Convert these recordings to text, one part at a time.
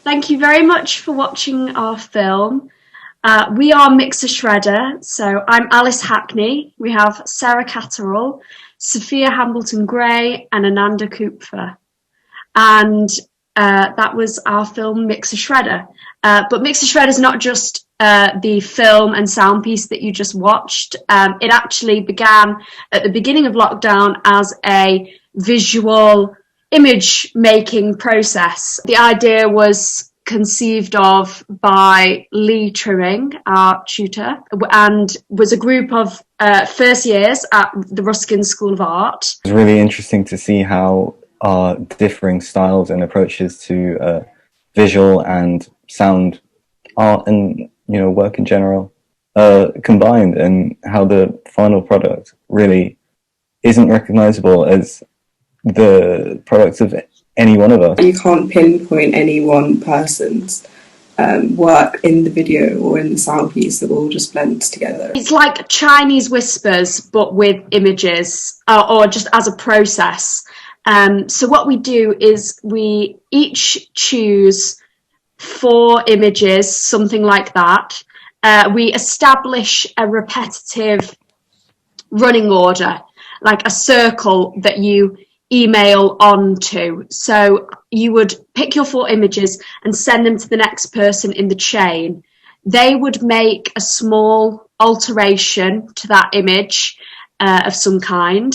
Thank you very much for watching our film. We are Mixer Shredder, so I'm Alice Hackney. We have Sarah Catterall, Sophia Hambleton-Grey and Ananda Kupfer. And that was our film Mixer Shredder. But Mixer Shredder is not just the film and sound piece that you just watched. It actually began at the beginning of lockdown as a visual image making process. The idea was conceived of by Lee Trimming, our tutor, and was a group of first years at the Ruskin School of Art. It's really interesting to see how our differing styles and approaches to visual and sound art and work in general combined, and how the final product really isn't recognizable as the product of any one of us. You can't pinpoint any one person's work in the video or in the sound piece that all just blends together. It's like Chinese whispers, but with images, or just as a process. So what we do is we each choose 4 images, something like that. We establish a repetitive running order, like a circle that you email onto. So you would pick your 4 images and send them to the next person in the chain. They would make a small alteration to that image of some kind,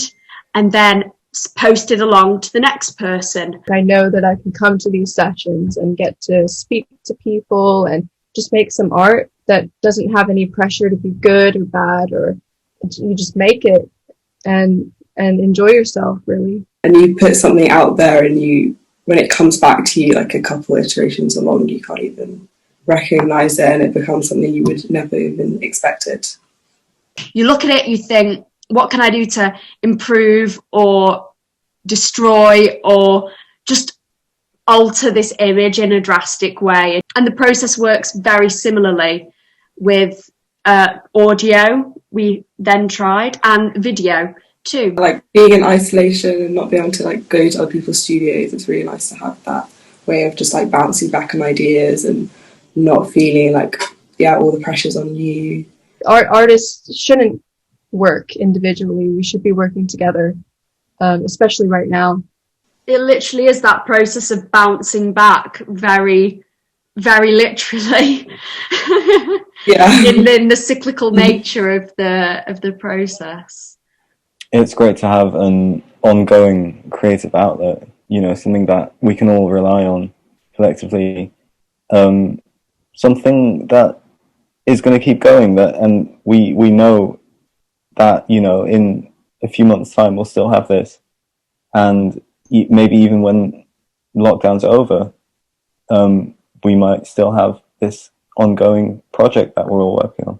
and then post it along to the next person. I know that I can come to these sessions and get to speak to people and just make some art that doesn't have any pressure to be good or bad, or you just make it and enjoy yourself, really. And you put something out there, and when it comes back to you like a couple of iterations along, you can't even recognize it, and it becomes something you would never even expected. You look at it, you think, what can I do to improve or destroy or just alter this image in a drastic way? And the process works very similarly with audio, we then tried, and video too. Like being in isolation and not being able to go to other people's studios, it's really nice to have that way of just bouncing back on ideas and not feeling like all the pressure's on you. Artists shouldn't work individually. We should be working together, especially right now. It literally is that process of bouncing back, very, very literally. Yeah. in the cyclical nature of the process. It's great to have an ongoing creative outlet, something that we can all rely on collectively, something that is going to keep going, and we know that, in a few months' time we'll still have this, and maybe even when lockdown's over, we might still have this ongoing project that we're all working on.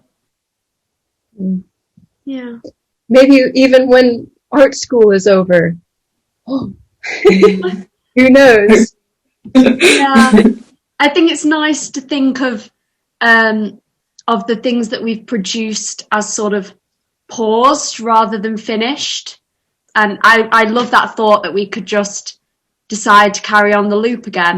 Yeah. Maybe even when art school is over. Who knows? Yeah. I think it's nice to think of the things that we've produced as sort of paused rather than finished. And I love that thought that we could just decide to carry on the loop again.